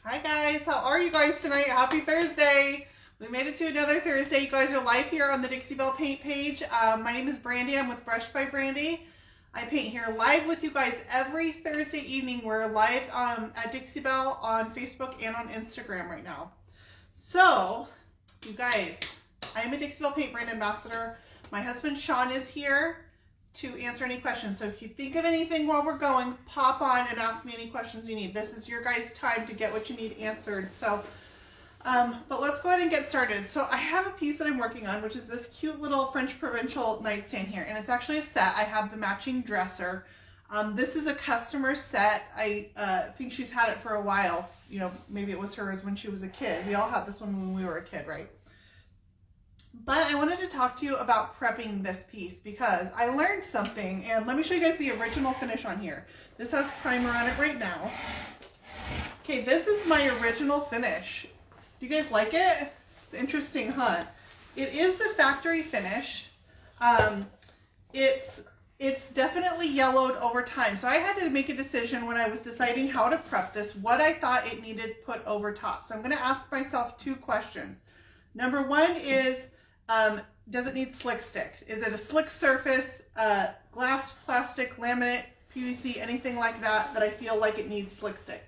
Hi guys, how are you guys tonight? Happy Thursday. We made it to another Thursday. You guys are live here on the Dixie Belle Paint page. My name is Brandy. I'm with Brush by Brandy. I paint here live with you guys every Thursday evening. We're live at Dixie Belle on Facebook and on Instagram right now. So, you guys, I am a Dixie Belle Paint brand ambassador. My husband Sean is here to answer any questions. So if you think of anything while we're going, pop on and ask me any questions you need. This is your guys' time to get what you need answered. So, but let's go ahead and get started. So I have a piece that I'm working on, which is this cute little French provincial nightstand here. And it's actually a set. I have the matching dresser. This is a customer set. I think she's had it for a while. You know, maybe it was hers when she was a kid. We all had this one when we were a kid, right? But I wanted to talk to you about prepping this piece because I learned something, and let me show you guys the original finish on here. This has primer on it right now. Okay, this is my original finish. Do you guys like it? It's interesting, huh? It is the factory finish. It's definitely yellowed over time. So I had to make a decision when I was deciding how to prep this, what I thought it needed put over top. So I'm going to ask myself two questions. Number one is, does it need slick stick? Is it a slick surface, glass, plastic, laminate, PVC, anything like that I feel like it needs slick stick?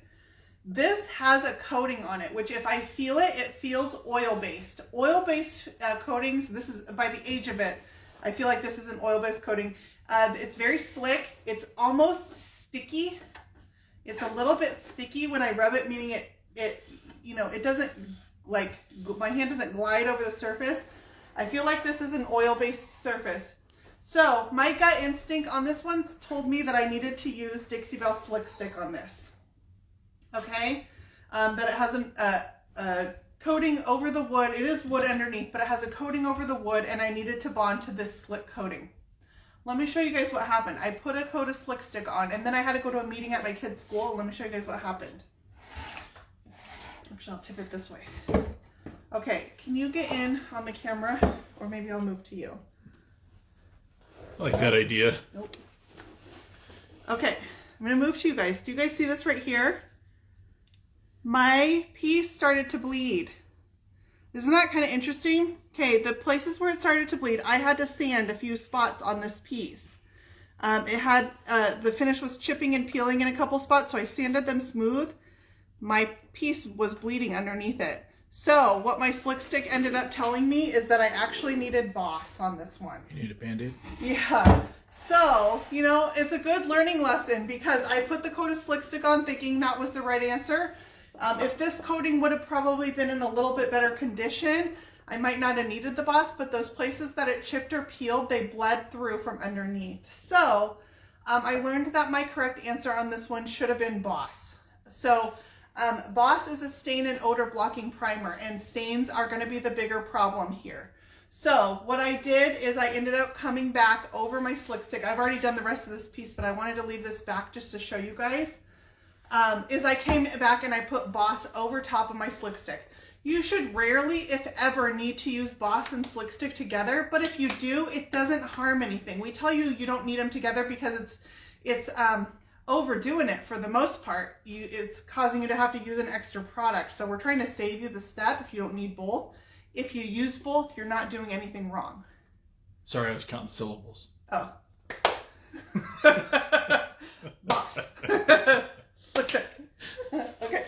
This has a coating on it, which if I feel it, it feels oil-based. Oil-based coatings, this is by the age of it, I feel like this is an oil-based coating. It's very slick. It's almost sticky. It's a little bit sticky when I rub it, meaning it doesn't, like, my hand doesn't glide over the surface. I feel like this is an oil-based surface. So my gut instinct on this one told me that I needed to use Dixie Belle Slick Stick on this. Okay? That it has a coating over the wood. It is wood underneath, but it has a coating over the wood, and I needed to bond to this slick coating. Let me show you guys what happened. I put a coat of Slick Stick on, and then I had to go to a meeting at my kid's school. Let me show you guys what happened. Actually, I'll tip it this way. Okay, can you get in on the camera? Or maybe I'll move to you. I like that idea. Nope. Okay, I'm going to move to you guys. Do you guys see this right here? My piece started to bleed. Isn't that kind of interesting? Okay, the places where it started to bleed, I had to sand a few spots on this piece. It had, the finish was chipping and peeling in a couple spots, so I sanded them smooth. My piece was bleeding underneath it. So what my Slick Stick ended up telling me is that I actually needed Boss on this one. You need a Band-Aid? Yeah. So, you know, it's a good learning lesson because I put the coat of Slick Stick on thinking that was the right answer. If this coating would have probably been in a little bit better condition, I might not have needed the Boss, but those places that it chipped or peeled, they bled through from underneath. So I learned that my correct answer on this one should have been Boss. So Boss is a stain and odor blocking primer, and stains are going to be the bigger problem here. So what I did is I ended up coming back over my Slick Stick. I've already done the rest of this piece, but I wanted to leave this back just to show you guys. Is I came back and I put Boss over top of my Slick Stick. You should rarely, if ever, need to use Boss and Slick Stick together, but if you do, it doesn't harm anything. We tell you you don't need them together because it's overdoing it for the most part. It's causing you to have to use an extra product. So we're trying to save you the step if you don't need both. If you use both, you're not doing anything wrong. Sorry, I was counting syllables. Oh. Boss. Slick Stick. Okay.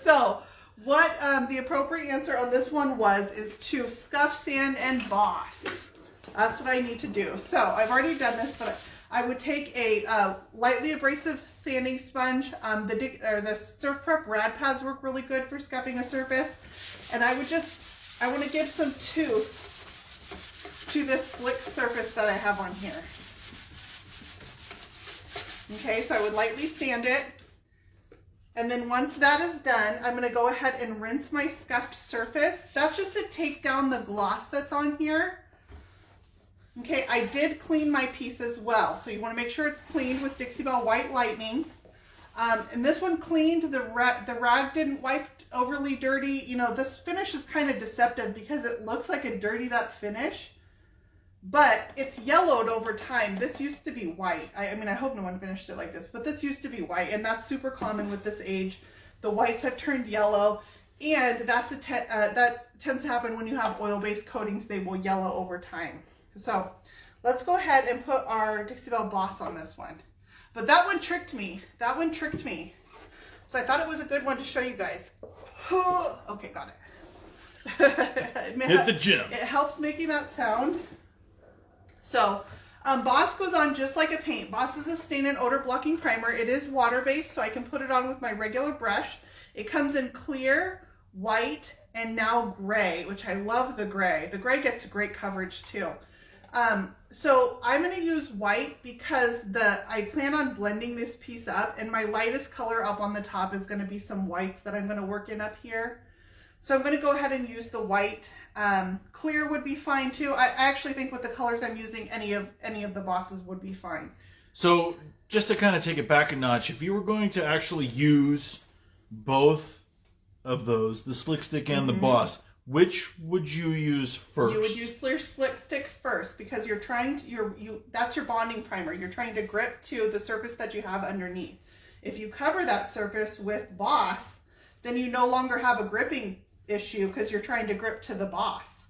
So what the appropriate answer on this one is to scuff, sand, and Boss. That's what I need to do. So I've already done this, but I would take a lightly abrasive sanding sponge. The Surf Prep Rad Pads work really good for scuffing a surface. And I want to give some tooth to this slick surface that I have on here. Okay, so I would lightly sand it. And then once that is done, I'm going to go ahead and rinse my scuffed surface. That's just to take down the gloss that's on here. Okay, I did clean my piece as well. So you want to make sure it's cleaned with Dixie Belle White Lightning. And this one cleaned, the rag didn't wipe overly dirty. You know, this finish is kind of deceptive because it looks like a dirtied up finish. but it's yellowed over time. This used to be white. I mean, I hope no one finished it like this, but this used to be white, and that's super common with this age. The whites have turned yellow, and that tends to happen when you have oil-based coatings. They will yellow over time. So let's go ahead and put our Dixie Belle Boss on this one. But that one tricked me. That one tricked me. So I thought it was a good one to show you guys. Okay, got it. Hit the gym. It helps making that sound. So Boss goes on just like a paint. Boss is a stain and odor blocking primer. It is water-based, so I can put it on with my regular brush. It comes in clear, white, and now gray, which I love the gray. The gray gets great coverage too. So I'm going to use white because I plan on blending this piece up, and my lightest color up on the top is going to be some whites that I'm going to work in up here. So I'm going to go ahead and use the white. Clear would be fine too. I actually think with the colors I'm using, any of the Bosses would be fine. So just to kind of take it back a notch, if you were going to actually use both of those, the Slick Stick and the Boss, which would you use first? You would use your Slick Stick first because you're trying to, that's your bonding primer. You're trying to grip to the surface that you have underneath. If you cover that surface with Boss, then you no longer have a gripping issue because you're trying to grip to the Boss.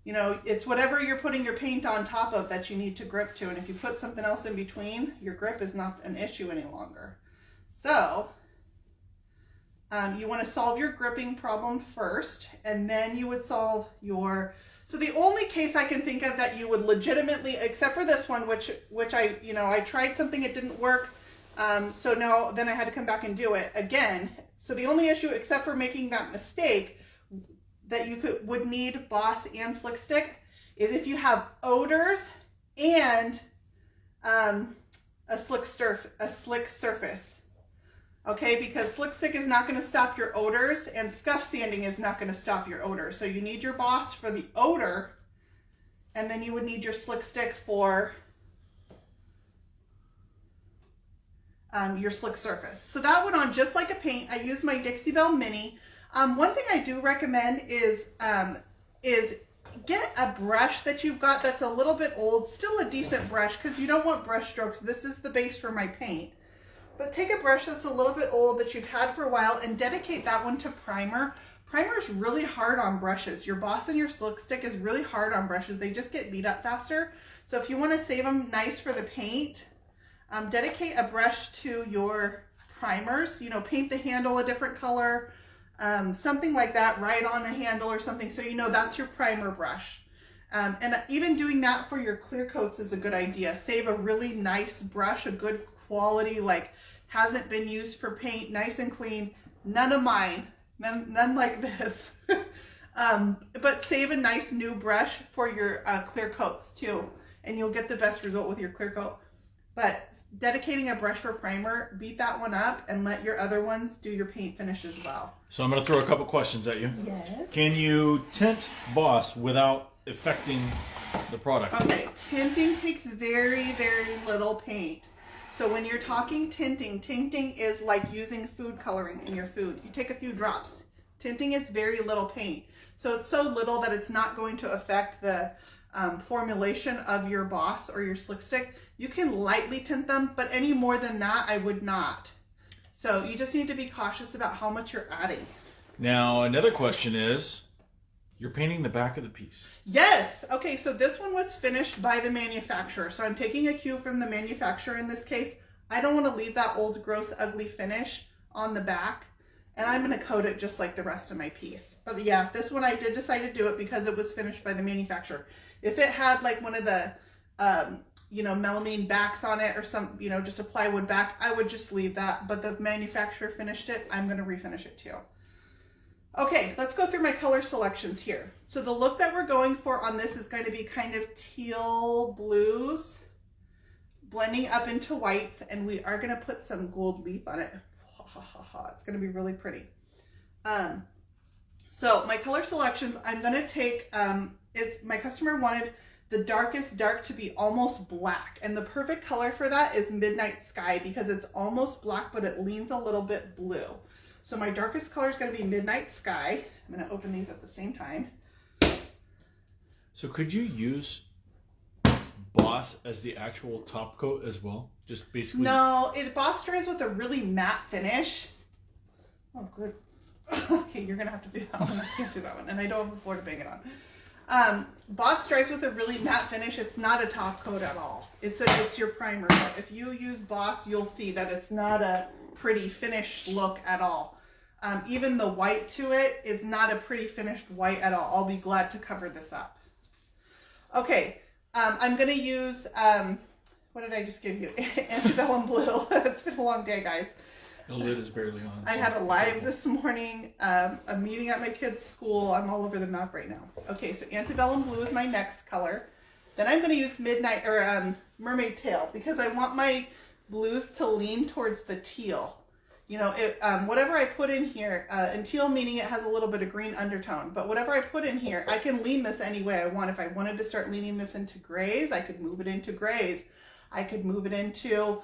You know, it's whatever you're putting your paint on top of that you need to grip to. And if you put something else in between, your grip is not an issue any longer. So you want to solve your gripping problem first, and then you would solve your, so the only case I can think of that you would legitimately, except for this one, which I tried something, it didn't work. So now, then I had to come back and do it again. So the only issue, except for making that mistake, that you would need Boss and Slick Stick is if you have odors and a slick surface. Okay, because Slick Stick is not going to stop your odors, and scuff sanding is not going to stop your odor. So you need your Boss for the odor, and then you would need your Slick Stick for your slick surface. So that went on just like a paint. I use my Dixie Belle Mini. One thing I do recommend is get a brush that you've got that's a little bit old, still a decent brush, because you don't want brush strokes. This is the base for my paint. But take a brush that's a little bit old that you've had for a while and dedicate that one to primer. Primer is really hard on brushes. Your Boss and your Slick Stick is really hard on brushes. They just get beat up faster. So if you want to save them nice for the paint, dedicate a brush to your primers. You know, paint the handle a different color, something like that, right on the handle or something, so you know that's your primer brush. And even doing that for your clear coats is a good idea. Save a really nice brush, a good quality, like hasn't been used for paint, nice and clean. None of mine, none like this. But save a nice new brush for your clear coats too, and you'll get the best result with your clear coat. But dedicating a brush for primer, beat that one up and let your other ones do your paint finish as well. So I'm going to throw a couple questions at you. Yes. Can you tint Boss without affecting the product? Okay, tinting takes very, very little paint. So when you're talking tinting, tinting is like using food coloring in your food. You take a few drops. Tinting is very little paint. So it's so little that it's not going to affect the formulation of your Boss or your Slick Stick. You can lightly tint them, but any more than that, I would not. So you just need to be cautious about how much you're adding. Now, another question is, you're painting the back of the piece. Yes. Okay, so this one was finished by the manufacturer. So I'm taking a cue from the manufacturer in this case. I don't want to leave that old, gross, ugly finish on the back. And I'm going to coat it just like the rest of my piece. But yeah, this one I did decide to do it because it was finished by the manufacturer. If it had like one of the, melamine backs on it or some, just a plywood back, I would just leave that. But the manufacturer finished it. I'm going to refinish it too. Okay, let's go through my color selections here. So the look that we're going for on this is going to be kind of teal blues, blending up into whites, and we are going to put some gold leaf on it. It's going to be really pretty. So my color selections, I'm going to take, my customer wanted the darkest dark to be almost black, and the perfect color for that is Midnight Sky because it's almost black, but it leans a little bit blue. So my darkest color is going to be Midnight Sky. I'm going to open these at the same time. So could you use Boss as the actual top coat as well? Just basically... No, Boss dries with a really matte finish. Oh, good. Okay, you're gonna have to do that one. I can't do that one, and I don't have a floor to bang it on. Boss Stripes with a really matte finish. It's not a top coat at all. It's your primer. But if you use Boss, you'll see that it's not a pretty finished look at all. Even the white to it is not a pretty finished white at all. I'll be glad to cover this up. Okay, I'm gonna use what did I just give you? Antebellum Blue. It's been a long day, guys. The lid is barely on. I had a live this morning, a meeting at my kid's school. I'm all over the map right now. Okay, so Antebellum Blue is my next color. Then I'm going to use Mermaid Tail because I want my blues to lean towards the teal. You know, whatever I put in here, and teal meaning it has a little bit of green undertone, but whatever I put in here, I can lean this any way I want. If I wanted to start leaning this into grays, I could move it into grays. I could move it into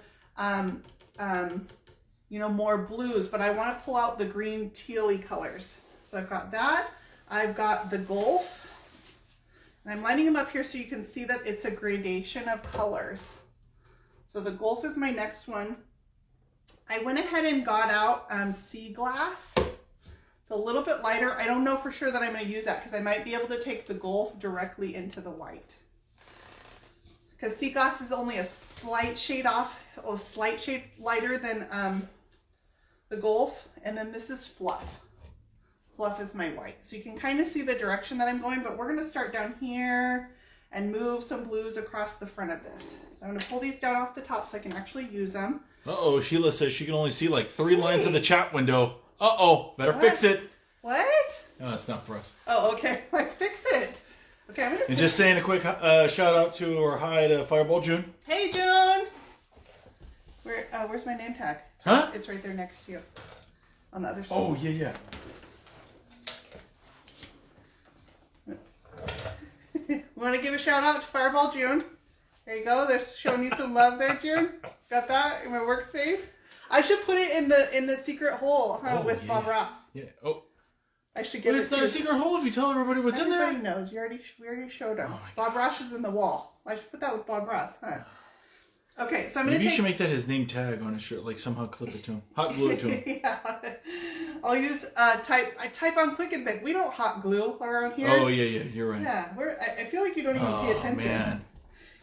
you know, more blues, but I want to pull out the green tealy colors. So I've got that. I've got the Gulf. And I'm lining them up here so you can see that it's a gradation of colors. So the Gulf is my next one. I went ahead and got out Sea Glass. It's a little bit lighter. I don't know for sure that I'm going to use that because I might be able to take the Gulf directly into the white. Because Sea Glass is only a slight shade lighter than the Gulf, and then this is Fluff. Fluff is my white. So you can kind of see the direction that I'm going, but we're going to start down here and move some blues across the front of this. So I'm going to pull these down off the top so I can actually use them. Uh-oh, Sheila says she can only see like 3 lines of the chat window. Uh-oh, better fix it. What? No, it's not for us. Oh, okay. Like, fix it. Okay, I'm going to... And just saying a quick shout out to or hi to Fireball June. Hey, June! Where's my name tag? It's right there next to you. On the other side. Oh, yeah. Want to give a shout out to Fireball June? There you go. They're showing you some love there, June. Got that in my workspace? I should put it in the secret hole with Bob Ross. Yeah. Oh. I should get it. It's not a secret hole if you tell everybody what's in there. Everybody knows. We already showed them. Oh Bob Ross is in the wall. I should put that with Bob Ross, huh? Okay, so I'm going to Maybe you should make that his name tag on his shirt, like somehow clip it to him. Hot glue it to him. Yeah. I'll use I type on Quick and Think. We don't hot glue around here. Oh, yeah, you're right. Yeah, I feel like you don't even pay attention. Oh, man.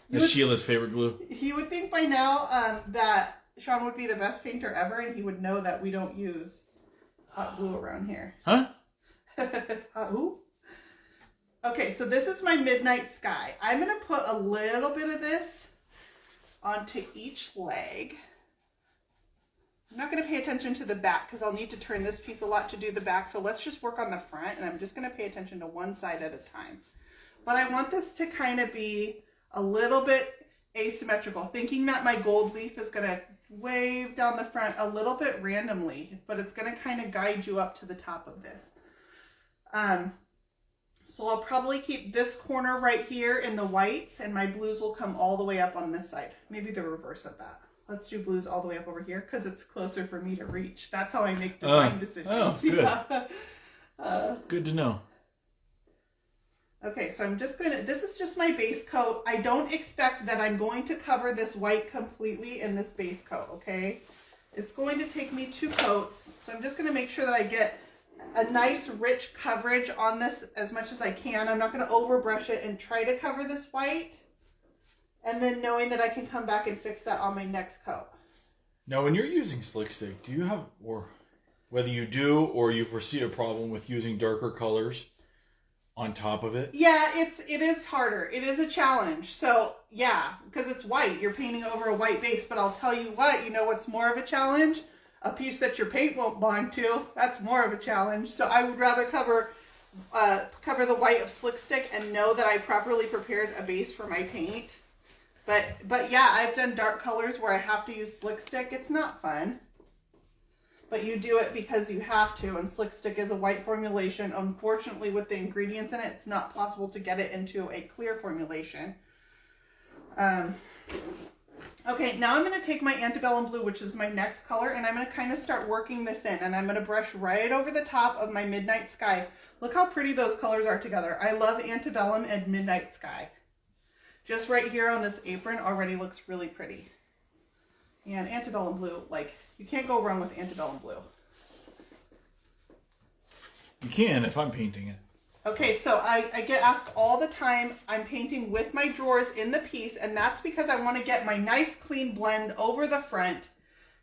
That's Sheila's favorite glue. He would think by now that Sean would be the best painter ever, and he would know that we don't use hot glue around here. Huh? Who? Okay, so this is my Midnight Sky. I'm going to put a little bit of this onto each leg. I'm not going to pay attention to the back because I'll need to turn this piece a lot to do the back. So let's just work on the front, and I'm just going to pay attention to one side at a time. But I want this to kind of be a little bit asymmetrical, thinking that my gold leaf is going to wave down the front a little bit randomly, but it's going to kind of guide you up to the top of this. So I'll probably keep this corner right here in the whites, and my blues will come all the way up on this side. Maybe the reverse of that. Let's do blues all the way up over here because it's closer for me to reach. That's how I make design decisions. Oh, good. Yeah. Good to know. Okay, so I'm just going to, this is just my base coat. I don't expect that I'm going to cover this white completely in this base coat, okay? It's going to take me 2 coats, so I'm just going to make sure that I get a nice rich coverage on this as much as I can. I'm not going to overbrush it and try to cover this white, and then knowing that I can come back and fix that on my next coat. Now, when you're using Slick Stick, do you have, or whether you do or you foresee a problem with using darker colors on top of it? Yeah, it is harder. It is a challenge. So yeah, because it's white, you're painting over a white base, but I'll tell you what, you know what's more of a challenge? A piece that your paint won't bond to. That's more of a challenge. So I would rather cover the white of Slick Stick and know that I properly prepared a base for my paint. But yeah, I've done dark colors where I have to use Slick Stick. It's not fun. But you do it because you have to, and Slick Stick is a white formulation. Unfortunately, with the ingredients in it, it's not possible to get it into a clear formulation. Okay, now I'm going to take my Antebellum Blue, which is my next color, and I'm going to kind of start working this in, and I'm going to brush right over the top of my Midnight Sky. Look how pretty those colors are together. I love Antebellum and Midnight Sky. Just right here on this apron already looks really pretty. And Antebellum Blue, like, you can't go wrong with Antebellum Blue. You can if I'm painting it. Okay, so I get asked all the time, I'm painting with my drawers in the piece, and that's because I want to get my nice clean blend over the front,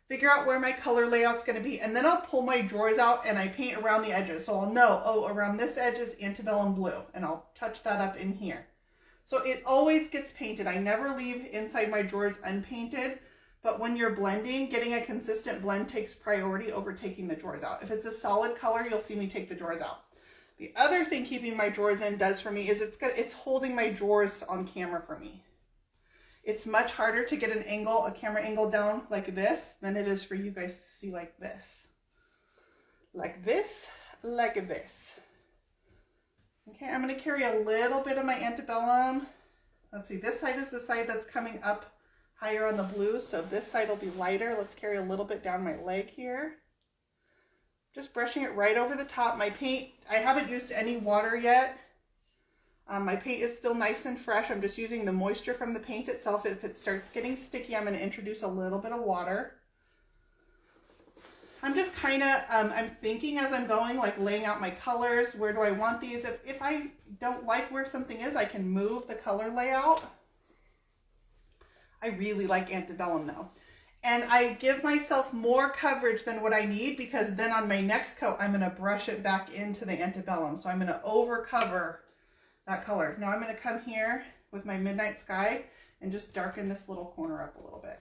figure out where my color layout's going to be, and then I'll pull my drawers out and I paint around the edges. So I'll know, oh, around this edge is Antebellum Blue, and I'll touch that up in here. So it always gets painted. I never leave inside my drawers unpainted, but when you're blending, getting a consistent blend takes priority over taking the drawers out. If it's a solid color, you'll see me take the drawers out. The other thing keeping my drawers in does for me is it's holding my drawers on camera for me. It's much harder to get a camera angle down like this than it is for you guys to see like this. Like this, like this. Okay, I'm going to carry a little bit of my Antebellum. Let's see, this side is the side that's coming up higher on the blue, so this side will be lighter. Let's carry a little bit down my leg here. Just brushing it right over the top. My paint, I haven't used any water yet. My paint is still nice and fresh. I'm just using the moisture from the paint itself. If it starts getting sticky, I'm going to introduce a little bit of water. I'm just kind of, I'm thinking as I'm going, like laying out my colors. Where do I want these? If I don't like where something is, I can move the color layout. I really like Antebellum though. And I give myself more coverage than what I need, because then on my next coat, I'm going to brush it back into the Antebellum. So I'm going to over cover that color. Now I'm going to come here with my Midnight Sky and just darken this little corner up a little bit.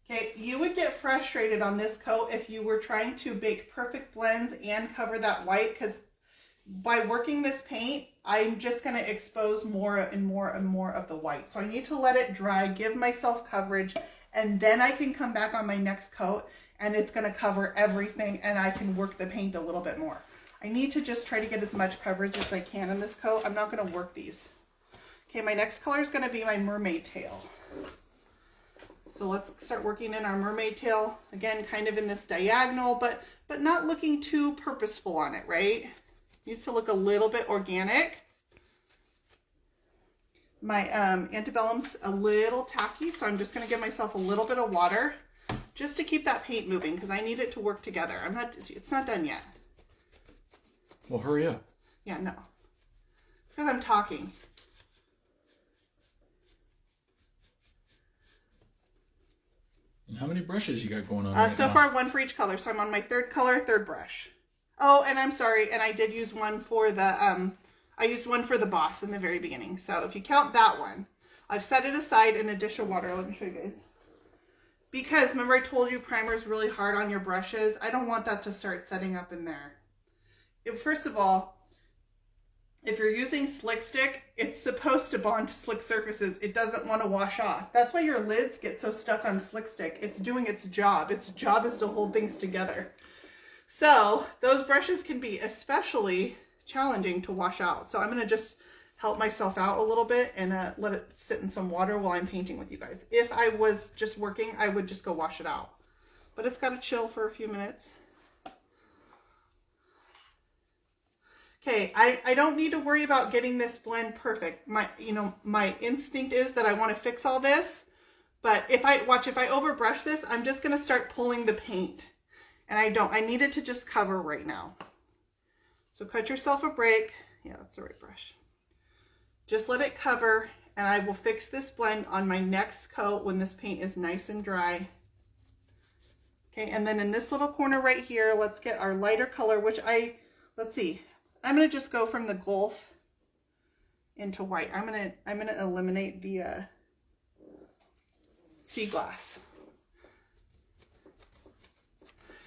Okay, you would get frustrated on this coat if you were trying to bake perfect blends and cover that white, because by working this paint, I'm just going to expose more and more and more of the white. So I need to let it dry, give myself coverage, and then I can come back on my next coat and it's going to cover everything and I can work the paint a little bit more. I need to just try to get as much coverage as I can in this coat. I'm not going to work these. Okay, my next color is going to be my Mermaid Tail. So let's start working in our Mermaid Tail. Again, kind of in this diagonal, but not looking too purposeful on it, right? Needs to look a little bit organic. My Antebellum's a little tacky, so I'm just going to give myself a little bit of water just to keep that paint moving, because I need it to work together. It's not done yet. Well, hurry up. Yeah, no. Because I'm talking. And how many brushes you got going on right so now? far, one for each color. So I'm on my third color, third brush. Oh, and I'm sorry, and I did use one for the, I used one for the boss in the very beginning. So if you count that one, I've set it aside in a dish of water. Let me show you guys. Because remember I told you primer is really hard on your brushes. I don't want that to start setting up in there. First of all, if you're using Slick Stick, it's supposed to bond to slick surfaces. It doesn't want to wash off. That's why your lids get so stuck on Slick Stick. It's doing its job. Its job is to hold things together. So those brushes can be especially challenging to wash out. So I'm going to just help myself out a little bit and let it sit in some water while I'm painting with you guys. If I was just working, I would just go wash it out. But it's got to chill for a few minutes. Okay, I don't need to worry about getting this blend perfect. My instinct is that I want to fix all this, but if I overbrush this, I'm just going to start pulling the paint. And I need it to just cover right now. So cut yourself a break. Yeah, that's the right brush. Just let it cover, and I will fix this blend on my next coat when this paint is nice and dry. Okay, and then in this little corner right here, let's get our lighter color, let's see. I'm going to just go from the Gulf into white. I'm going to eliminate the sea glass.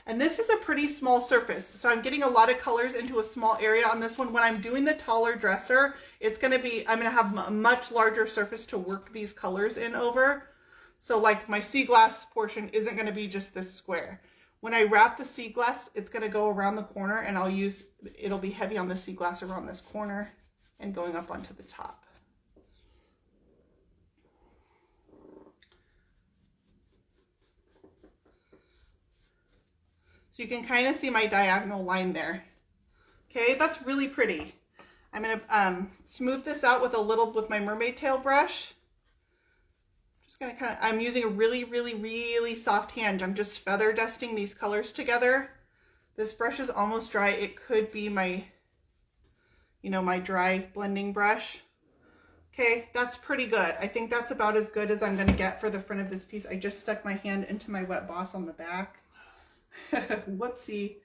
And this is a pretty small surface, so I'm getting a lot of colors into a small area on this one. When I'm doing the taller dresser, I'm going to have a much larger surface to work these colors in over. So like my sea glass portion isn't going to be just this square. When I wrap the sea glass, it's going to go around the corner, and it'll be heavy on the sea glass around this corner and going up onto the top. So you can kind of see my diagonal line there. Okay, that's really pretty. I'm going to smooth this out with my Mermaid Tail brush. Just gonna I'm using a really, really, really soft hand. I'm just feather dusting these colors together. This brush is almost dry. It could be my, my dry blending brush. Okay, that's pretty good. I think that's about as good as I'm gonna get for the front of this piece. I just stuck my hand into my wet boss on the back. Whoopsie.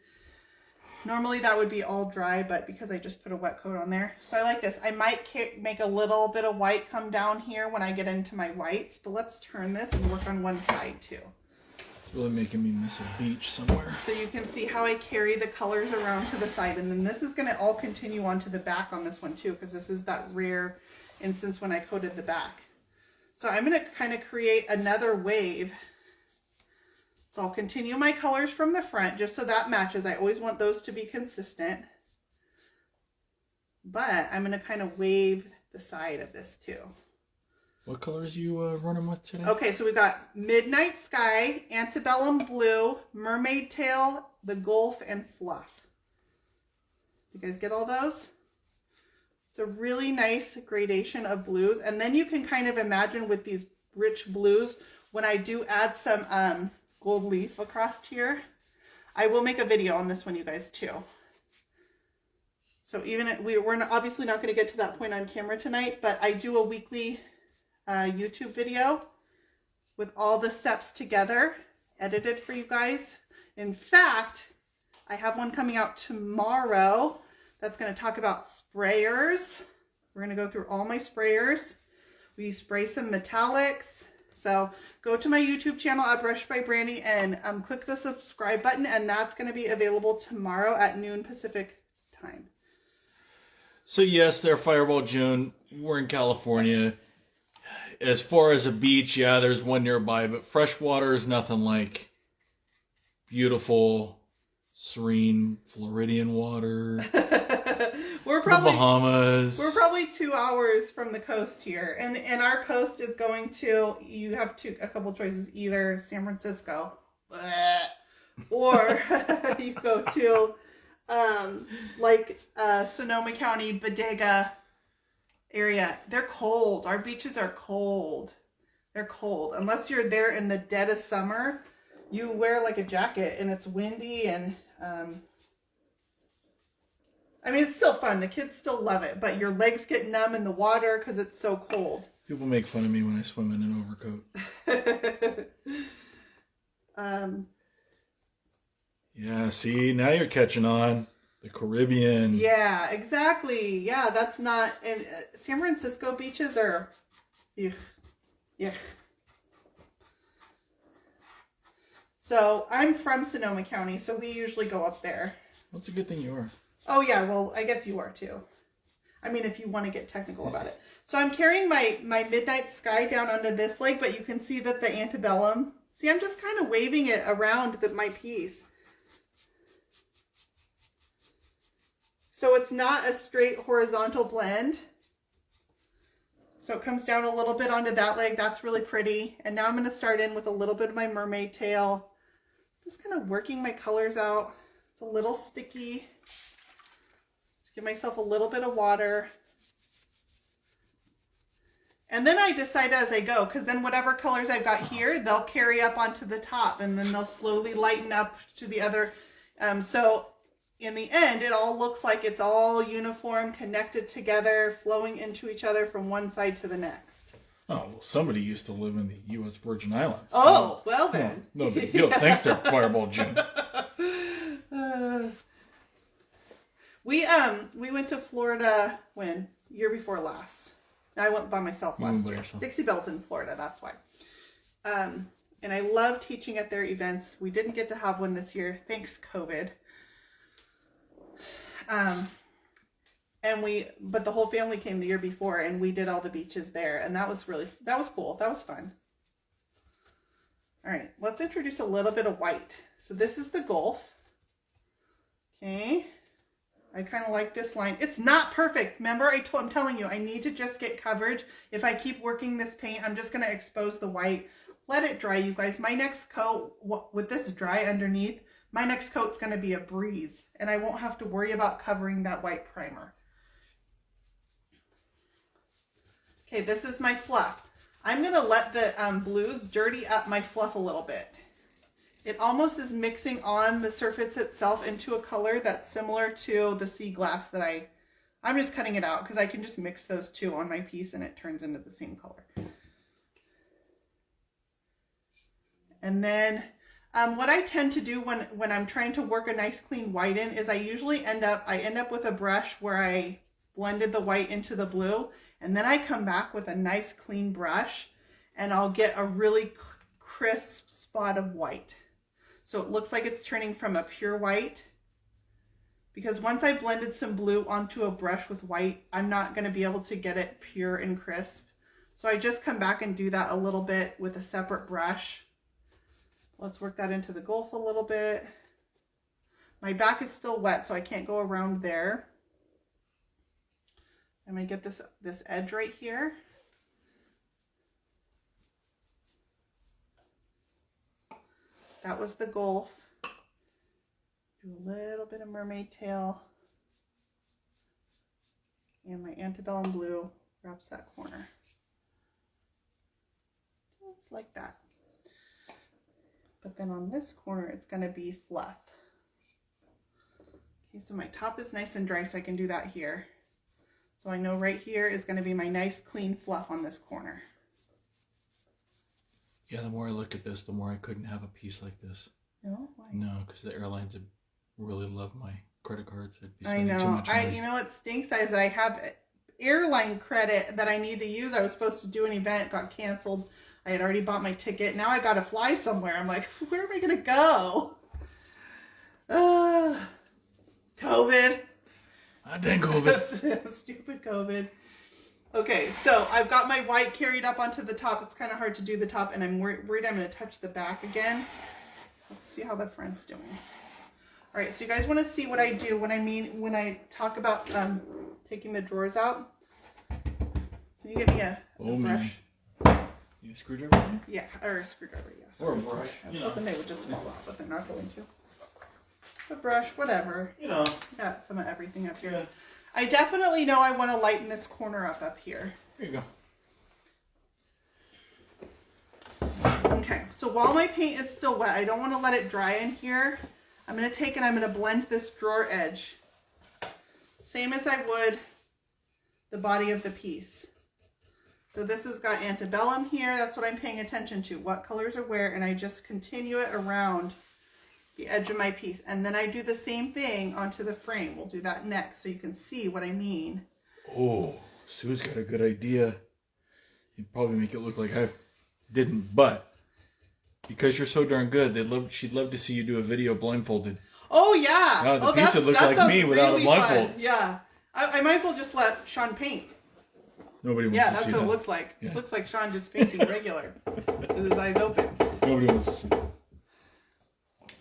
Normally that would be all dry, but because I just put a wet coat on there. So I like this. I might make a little bit of white come down here when I get into my whites, but let's turn this and work on one side too. It's really making me miss a beach somewhere. So you can see how I carry the colors around to the side, and then this is gonna all continue onto the back on this one too, because this is that rare instance when I coated the back. So I'm gonna kind of create another wave. So I'll continue my colors from the front just so that matches. I always want those to be consistent. But I'm going to kind of wave the side of this too. What colors are you running with today? Okay, so we've got Midnight Sky, Antebellum Blue, Mermaid Tail, the Gulf, and Fluff. You guys get all those? It's a really nice gradation of blues. And then you can kind of imagine with these rich blues, when I do add some gold leaf across here. I will make a video on this one, you guys, too. So even we're obviously not going to get to that point on camera tonight, but I do a weekly YouTube video with all the steps together, edited for you guys. In fact, I have one coming out tomorrow that's going to talk about sprayers. We're going to go through all my sprayers. We spray some metallics. So go to my YouTube channel at Brush by Brandy and click the subscribe button, and that's going to be available tomorrow at noon Pacific time. So yes, they're Fireball June. We're in California. As far as a beach, yeah, there's one nearby, but freshwater is nothing like beautiful, serene Floridian water. We're probably the Bahamas. We're probably 2 hours from the coast here, and our coast is going to. You have a couple choices: either San Francisco, or you go to Sonoma County, Bodega area. They're cold. Our beaches are cold. They're cold unless you're there in the dead of summer. You wear like a jacket, and it's windy and. I mean, it's still fun. The kids still love it, but your legs get numb in the water because it's so cold. People make fun of me when I swim in an overcoat. Yeah, see, now you're catching on. The Caribbean. Yeah, exactly. Yeah, that's not... And San Francisco beaches are... Ugh. Ugh. So, I'm from Sonoma County, so we usually go up there. Well, it's a good thing you are. Oh yeah, well, I guess you are too. I mean, if you want to get technical about it. So I'm carrying my Midnight Sky down onto this leg, but you can see that the Antebellum, see, I'm just kind of waving it around my piece. So it's not a straight horizontal blend. So it comes down a little bit onto that leg. That's really pretty. And now I'm going to start in with a little bit of my Mermaid Tail. Just kind of working my colors out. It's a little sticky. Give myself a little bit of water. And then I decide as I go, because then whatever colors I've got here, they'll carry up onto the top, and then they'll slowly lighten up to the other. So in the end, it all looks like it's all uniform, connected together, flowing into each other from one side to the next. Oh, well, somebody used to live in the U.S. Virgin Islands. Oh, well then. No big deal. Thanks there, Fireball June. We went to Florida when? Year before last. I went by myself last year. Dixie Belle's in Florida, that's why. And I love teaching at their events. We didn't get to have one this year, thanks COVID. But the whole family came the year before, and we did all the beaches there, and that was cool. That was fun. All right, let's introduce a little bit of white. So this is the Gulf. Okay. I kind of like this line. It's not perfect. Remember, I'm telling you, I need to just get coverage. If I keep working this paint, I'm just going to expose the white. Let it dry, you guys. My next coat, with this dry underneath, my next coat's going to be a breeze, and I won't have to worry about covering that white primer. Okay, this is my fluff. I'm going to let the blues dirty up my fluff a little bit. It almost is mixing on the surface itself into a color that's similar to the sea glass that I'm just cutting it out because I can just mix those two on my piece and it turns into the same color. And then what I tend to do when I'm trying to work a nice clean white in is I usually end up with a brush where I blended the white into the blue, and then I come back with a nice clean brush and I'll get a really crisp spot of white. So it looks like it's turning from a pure white, because once I blended some blue onto a brush with white, I'm not going to be able to get it pure and crisp. So I just come back and do that a little bit with a separate brush. Let's work that into the gulf a little bit. My back is still wet, so I can't go around there. I'm going to get this edge right here. That was the gulf. Do a little bit of Mermaid Tail. And my Antebellum Blue wraps that corner. Just like that. But then on this corner, it's going to be fluff. Okay, so my top is nice and dry, so I can do that here. So I know right here is going to be my nice clean fluff on this corner. Yeah, the more I look at this, the more I couldn't have a piece like this. No? Why? No, because the airlines would really love my credit cards. I'd be I spending too know. much money. You know what stinks is I have airline credit that I need to use. I was supposed to do an event, got canceled. I had already bought my ticket. Now I got to fly somewhere. I'm like, where am I going to go? COVID. Ah, dang COVID. Stupid COVID. Okay, so I've got my white carried up onto the top. It's kind of hard to do the top, and I'm worried I'm going to touch the back again. Let's see how the front's doing. All right, so you guys want to see what I do when I talk about taking the drawers out? Can you get me a brush? You a screwdriver? Yeah, or a screwdriver, yes. Or a brush. I was hoping they would just fall off, but they're not going to. A brush, whatever. You know. Got some of everything up here. Yeah. I definitely know I want to lighten this corner up here. There you go. Okay, so while my paint is still wet, I don't want to let it dry in here. I'm going to take and I'm going to blend this drawer edge. Same as I would the body of the piece. So this has got antebellum here. That's what I'm paying attention to. What colors are where, and I just continue it around the edge of my piece. And then I do the same thing onto the frame. We'll do that next so you can see what I mean. Oh, Sue's got a good idea. You'd probably make it look like I didn't, but because you're so darn good, she'd love to see you do a video blindfolded. Oh yeah. No, the piece would look like me without a blindfold. Fun. Yeah. I might as well just let Sean paint. Nobody wants to see that. Yeah, that's what it looks like. Yeah. It looks like Sean just painting regular with his eyes open. Nobody wants to see.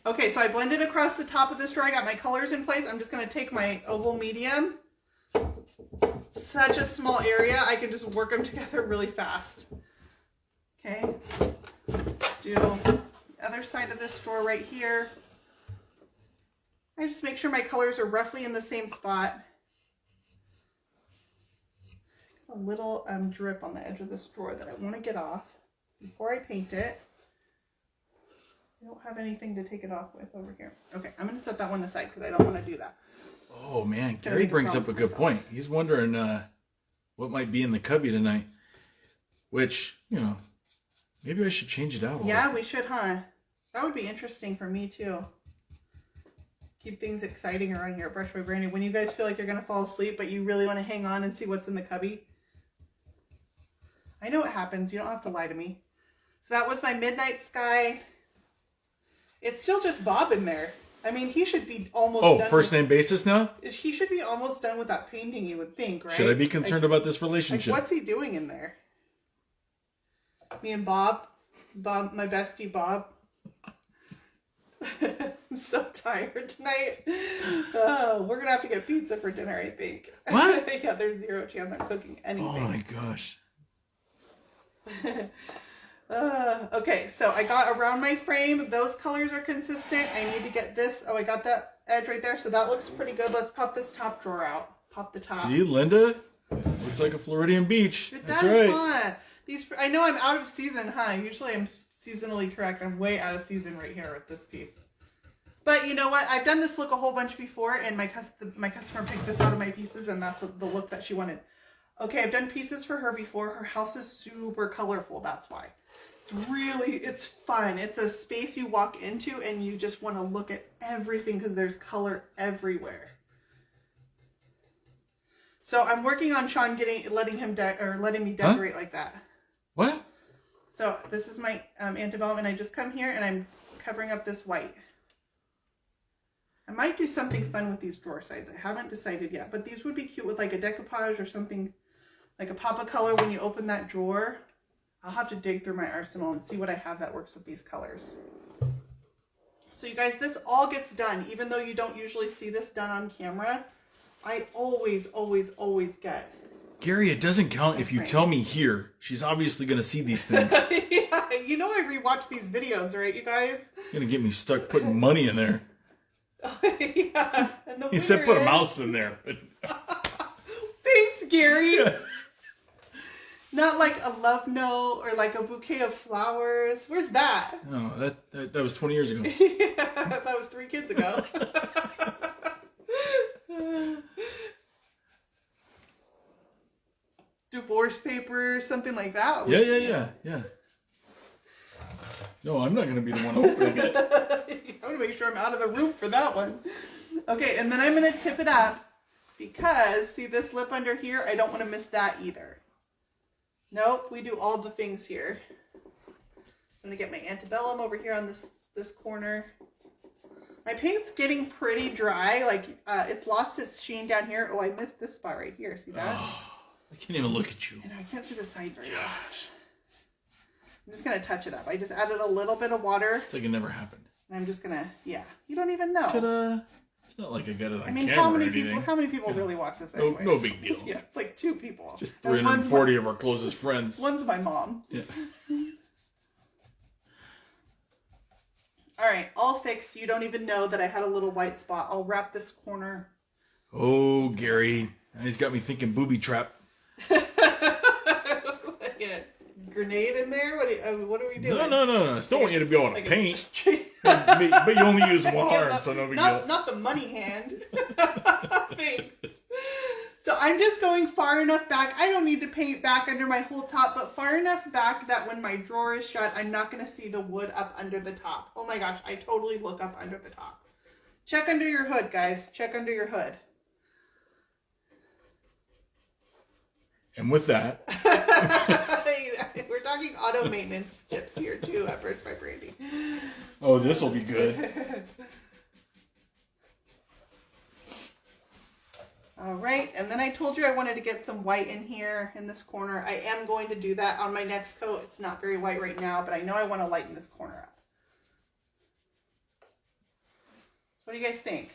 Okay, so I blended across the top of this drawer. I got my colors in place. I'm just going to take my oval medium. Such a small area. I can just work them together really fast. Okay. Let's do the other side of this drawer right here. I just make sure my colors are roughly in the same spot. A little drip on the edge of this drawer that I want to get off before I paint it. I don't have anything to take it off with over here. Okay, I'm going to set that one aside because I don't want to do that. Oh man, Gary brings up a good point. He's wondering what might be in the cubby tonight. Which, you know, maybe I should change it out. Yeah, we should, huh? That would be interesting for me too. Keep things exciting around here at Brush by Brandy. When you guys feel like you're going to fall asleep, but you really want to hang on and see what's in the cubby. I know it happens. You don't have to lie to me. So that was my Midnight Sky. It's still just Bob in there. I mean, he should be almost done. Oh, first name basis now? He should be almost done with that painting, you would think, right? Should I be concerned about this relationship? What's he doing in there? Me and Bob, my bestie Bob. I'm so tired tonight. Oh, we're gonna have to get pizza for dinner, I think. What? Yeah, there's zero chance I'm cooking anything. Oh my gosh. Okay, so I got around my frame. Those colors are consistent. I need to get this. Oh, I got that edge right there. So that looks pretty good. Let's pop this top drawer out. Pop the top. See, Linda? Looks like a Floridian beach. It That's does, right. huh? These, I know I'm out of season, huh? Usually I'm seasonally correct. I'm way out of season right here with this piece. But you know what? I've done this look a whole bunch before, and my customer picked this out of my pieces, and that's the look that she wanted. Okay, I've done pieces for her before. Her house is super colorful. That's why. It's fun. It's a space you walk into, and you just want to look at everything because there's color everywhere. So I'm working on Sean letting me decorate like that. What? So this is my antebellum, and I just come here and I'm covering up this white. I might do something fun with these drawer sides. I haven't decided yet, but these would be cute with like a decoupage or something, like a pop of color when you open that drawer. I'll have to dig through my arsenal and see what I have that works with these colors. So you guys, this all gets done, even though you don't usually see this done on camera. I always get. Gary, it doesn't count if you tell me here. She's obviously going to see these things. Yeah, you know I rewatch these videos, right, you guys? You're going to get me stuck putting money in there. Yeah. And He said put a mouse in there. But... Thanks, Gary. Not like a love note or like a bouquet of flowers. Where's that? Oh, that was 20 years ago. Yeah, that was 3 kids ago. Divorce papers, something like that. Yeah. No, I'm not going to be the one opening it. I'm going to make sure I'm out of the room for that one. Okay, and then I'm going to tip it up because, see this lip under here? I don't want to miss that either. Nope, we do all the things here. I'm going to get my antebellum over here on this corner. My paint's getting pretty dry. Like, it's lost its sheen down here. Oh, I missed this spot right here. See that? Oh, I can't even look at you. I can't see the side very well. I'm just going to touch it up. I just added a little bit of water. It's like it never happened. I'm just going to, yeah. You don't even know. Ta-da! It's not like I got it on camera how many people really watch this anyways? No big deal. Yeah, it's like 2 people. Just 340 of our closest friends. One's my mom. Yeah. All right, all fixed. You don't even know that I had a little white spot. I'll wrap this corner. Oh, Gary. He's got me thinking booby trap. Yeah. Grenade in there? What are we doing? No. I still want you to be able to paint. But you only use one arm, so no big deal. Not the money hand. Thanks. So I'm just going far enough back. I don't need to paint back under my whole top, but far enough back that when my drawer is shut, I'm not going to see the wood up under the top. Oh my gosh, I totally look up under the top. Check under your hood, guys. Check under your hood. And with that... We're talking auto maintenance tips here too at Brandy by Brandy. Oh, this will be good. All right, and then I told you I wanted to get some white in here in this corner. I am going to do that on my next coat. It's not very white right now, but I know I want to lighten this corner up. What do you guys think?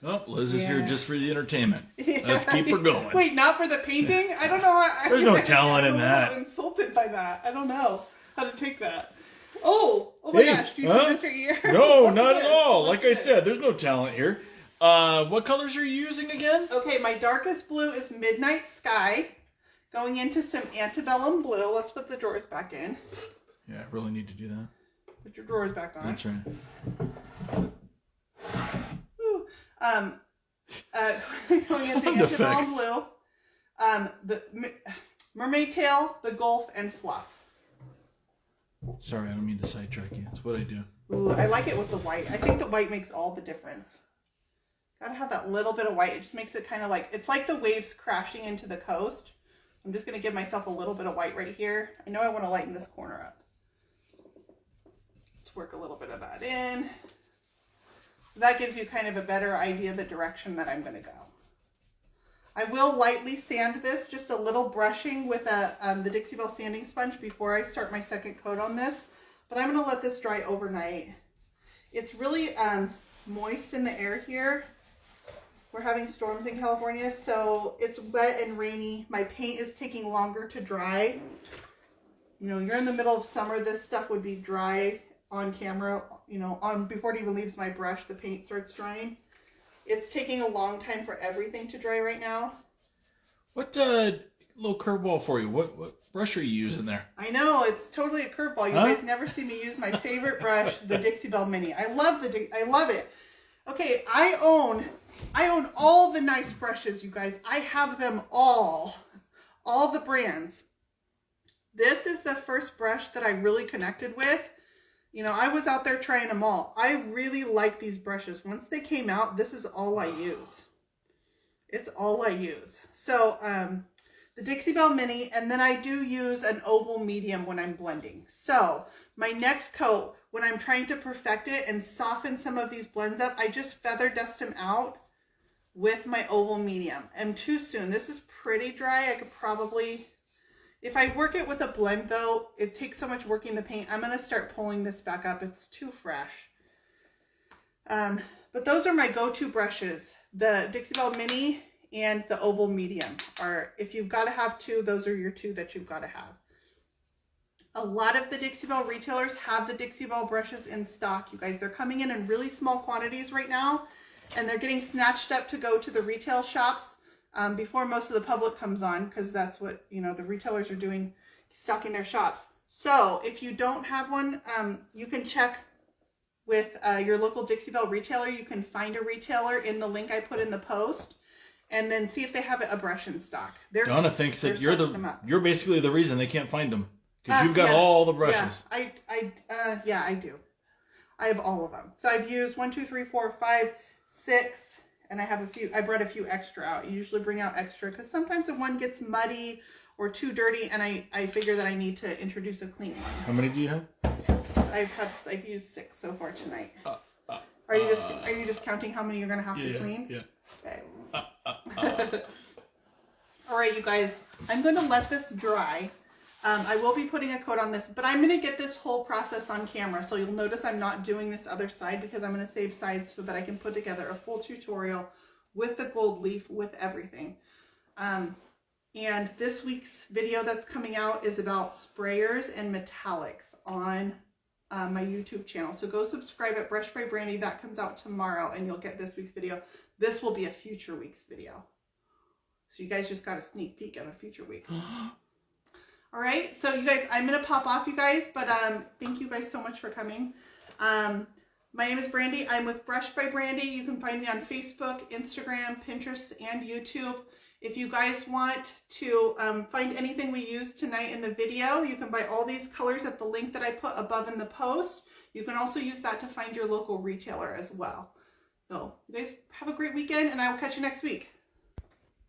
Oh, Liz is here just for the entertainment. Let's keep her going. Wait, not for the painting? I don't know. There's no talent in that. I'm insulted by that. I don't know how to take that. Oh my gosh. Do you see this right here? No, not at all. Like I said, there's no talent here. What colors are you using again? Okay, my darkest blue is Midnight Sky. Going into some Antebellum Blue. Let's put the drawers back in. Yeah, I really need to do that. Put your drawers back on. That's right. Going into Antebellum Blue, the Mermaid Tail, the Gulf, and Fluff. Sorry, I don't mean to sidetrack you. That's what I do. Ooh, I like it with the white. I think the white makes all the difference. Gotta have that little bit of white. It just makes it kind of like, it's like the waves crashing into the coast. I'm just gonna give myself a little bit of white right here. I know I want to lighten this corner up. Let's work a little bit of that in. So that gives you kind of a better idea of the direction that I'm going to go. I will lightly sand this, just a little brushing with the Dixie Belle sanding sponge before I start my second coat on this. But I'm going to let this dry overnight. It's really moist in the air here. We're having storms in California, so it's wet and rainy. My paint is taking longer to dry. You know, you're in the middle of summer, this stuff would be dry on camera, you know, before it even leaves my brush, the paint starts drying. It's taking a long time for everything to dry right now. What little curveball for you? What brush are you using there? I know, it's totally a curveball. You guys never see me use my favorite brush, the Dixie Belle Mini. I love it. Okay, I own all the nice brushes, you guys. I have them all the brands. This is the first brush that I really connected with. You know, I was out there trying them all. I really like these brushes. Once they came out, this is all I use. It's all I use. So, the Dixie Belle Mini, and then I do use an oval medium when I'm blending. So, my next coat, when I'm trying to perfect it and soften some of these blends up, I just feather dust them out with my oval medium. And too soon. This is pretty dry. I could probably... If I work it with a blend though, it takes so much working the paint. I'm going to start pulling this back up. It's too fresh. But those are my go-to brushes. The Dixie Belle Mini and the oval medium are, if you've got to have two, those are your two that you've got to have. A lot of the Dixie Belle retailers have the Dixie Belle brushes in stock, you guys. They're coming in really small quantities right now, and they're getting snatched up to go to the retail shops before most of the public comes on, because that's what, you know, the retailers are doing, stocking their shops. So if you don't have one, you can check with your local Dixie Belle retailer. You can find a retailer in the link I put in the post, and then see if they have a brush in stock. Donna thinks that you're basically the reason they can't find them, because you've got all the brushes. Yeah, I do. I have all of them. So I've used 1, 2, 3, 4, 5, 6. And I have a few, I brought a few extra out. I usually bring out extra because sometimes the one gets muddy or too dirty, and I figure that I need to introduce a clean one. How many do you have? I've used 6 so far tonight. Are you just counting how many you're gonna have to clean? Yeah. Okay. All right, you guys. I'm gonna let this dry. I will be putting a coat on this, but I'm going to get this whole process on camera. So you'll notice I'm not doing this other side because I'm going to save sides so that I can put together a full tutorial with the gold leaf, with everything. And this week's video that's coming out is about sprayers and metallics on my YouTube channel. So go subscribe at Brush by Brandy. That comes out tomorrow and you'll get this week's video. This will be a future week's video. So you guys just got a sneak peek of a future week. All right, so you guys, I'm going to pop off, you guys, but thank you guys so much for coming. My name is Brandy. I'm with Brush by Brandy. You can find me on Facebook, Instagram, Pinterest, and YouTube. If you guys want to find anything we used tonight in the video, you can buy all these colors at the link that I put above in the post. You can also use that to find your local retailer as well. So you guys have a great weekend, and I will catch you next week.